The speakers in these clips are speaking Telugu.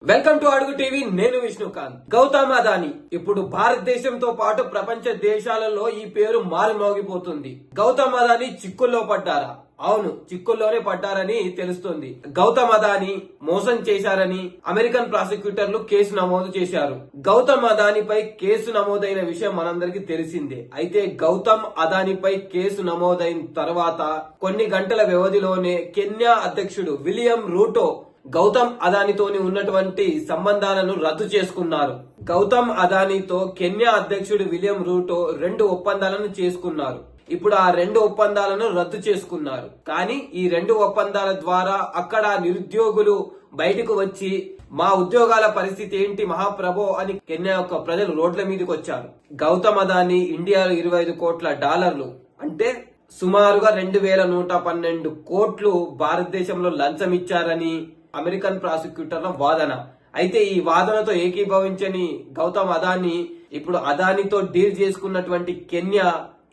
వెల్కమ్ టు అడుగు టీవీ. నేను విష్ణుకాంత్. గౌతమ్ అదానీ ఇప్పుడు భారతదేశంతో పాటు ప్రపంచ దేశాలలో ఈ పేరు మారుమోగిపోతుంది. గౌతమ్ అదానీ చిక్కుల్లో పడ్డారా? అవును, చిక్కుల్లోనే పడ్డారని తెలుస్తుంది. గౌతమ్ అదానీ మోసం చేశారని అమెరికన్ ప్రాసిక్యూటర్లు కేసు నమోదు చేశారు. గౌతమ్ అదానీపై కేసు నమోదైన విషయం మనందరికీ తెలిసిందే. అయితే గౌతమ్ అదానీపై కేసు నమోదైన తర్వాత కొన్ని గంటల వ్యవధిలోనే కెన్యా అధ్యక్షుడు విలియం రూటో గౌతమ్ అదానీతోని ఉన్నటువంటి సంబంధాలను రద్దు చేసుకున్నారు. గౌతమ్ అదానీతో కెన్యా అధ్యక్షుడు విలియం రూటో 2 ఒప్పందాలను చేసుకున్నారు. ఇప్పుడు ఆ 2 ఒప్పందాలను రద్దు చేసుకున్నారు. కానీ ఈ 2 ఒప్పందాల ద్వారా అక్కడ నిరుద్యోగులు బయటకు వచ్చి మా ఉద్యోగాల పరిస్థితి ఏంటి మహాప్రభో అని కెన్యా యొక్క ప్రజలు రోడ్ల మీదకి వచ్చారు. గౌతమ్ అదానీ ఇండియాలో $25 కోట్ల అంటే సుమారుగా 2112 కోట్లు భారతదేశంలో లంచం ఇచ్చారని అమెరికన్ ప్రాసిక్యూటర్ల వాదన. అయితే ఈ వాదనతో ఏకీభవించని గౌతమ్ అదానీ ఇప్పుడు అదానీతో డీల్ చేసుకున్నటువంటి కెన్యా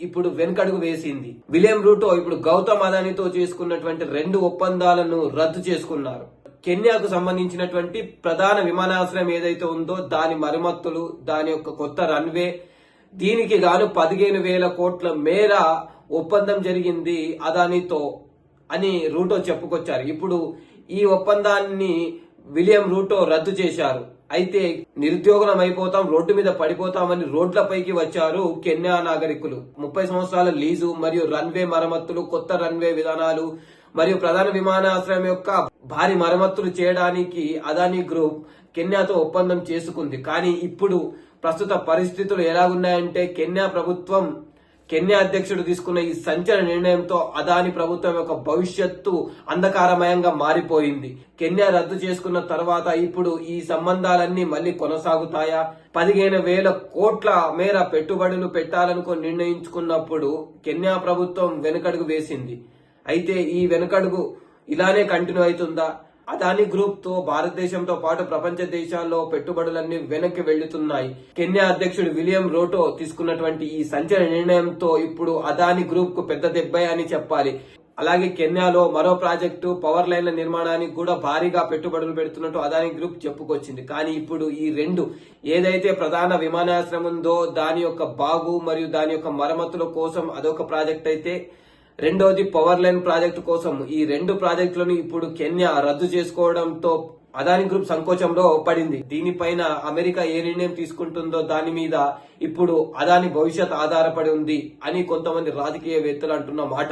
ఇప్పుడు వెనుకడుగు వేసింది. విలియం రూటో ఇప్పుడు గౌతమ్ అదానీతో చేసుకున్నటువంటి 2 ఒప్పందాలను రద్దు చేసుకున్నారు. కెన్యాకు సంబంధించినటువంటి ప్రధాన విమానాశ్రయం ఏదైతే ఉందో దాని మరమ్మతులు, దాని యొక్క కొత్త రన్వే, దీనికి గాను 15,000 కోట్ల మేర ఒప్పందం జరిగింది అదానీతో అని రూటో చెప్పుకొచ్చారు. ఇప్పుడు ఈ ఒప్పందాన్ని విలియం రూటో రద్దు చేశారు. అయితే నిరుద్యోగులం అయిపోతాం, రోడ్డు మీద పడిపోతామని రోడ్లపైకి వచ్చారు కెన్యా నాగరికులు. 30 సంవత్సరాల లీజు మరియు రన్వే మరమ్మతులు, కొత్త రన్వే విధానాలు మరియు ప్రధాన విమానాశ్రయం యొక్క భారీ మరమ్మతులు చేయడానికి అదానీ గ్రూప్ కెన్యాతో ఒప్పందం చేసుకుంది. కానీ ఇప్పుడు ప్రస్తుత పరిస్థితులు ఎలాగున్నాయంటే కెన్యా అధ్యక్షుడు తీసుకున్న ఈ సంచలన నిర్ణయంతో అదానీ ప్రభుత్వం యొక్క భవిష్యత్తు అంధకారమయంగా మారిపోయింది. కెన్యా రద్దు చేసుకున్న తర్వాత ఇప్పుడు ఈ సంబంధాలన్నీ మళ్లీ కొనసాగుతాయా? 15,000 కోట్ల మేర పెట్టుబడులు పెట్టాలనుకో నిర్ణయించుకున్నప్పుడు కెన్యా ప్రభుత్వం వెనుకడుగు వేసింది. అయితే ఈ వెనుకడుగు ఇలానే కంటిన్యూ అవుతుందా? అదానీ గ్రూప్ తో భారతదేశంతో పాటు ప్రపంచ దేశాల్లో పెట్టుబడులన్నీ వెనక్కి వెళ్తున్నాయి. కెన్యా అధ్యక్షుడు విలియం రూటో తీసుకున్నటువంటి ఈ సంచలన నిర్ణయంతో ఇప్పుడు అదానీ గ్రూప్ కు పెద్ద దెబ్బే అని చెప్పాలి. అలాగే కెన్యాలో మరో ప్రాజెక్టు పవర్ లైన్ల నిర్మాణానికి కూడా భారీగా పెట్టుబడులు పెడుతున్నట్టు అదానీ గ్రూప్ చెప్పుకొచ్చింది. కానీ ఇప్పుడు ఈ 2 ఏదైతే ప్రధాన విమానాశ్రయం ఉందో దాని యొక్క బాగు మరియు దాని యొక్క మరమ్మతుల కోసం అదొక ప్రాజెక్ట్ అయితే, రెండోది పవర్ లైన్ ప్రాజెక్టు కోసం ఈ 2 ప్రాజెక్టులను ఇప్పుడు కెన్యా రద్దు చేసుకోవడంతో అదానీ గ్రూప్ సంకోచంలో పడింది. దీనిపైన అమెరికా ఏ నిర్ణయం తీసుకుంటుందో దాని మీద ఇప్పుడు అదానీ భవిష్యత్ ఆధారపడి ఉంది అని కొంతమంది రాజకీయవేత్తలు అంటున్న మాట.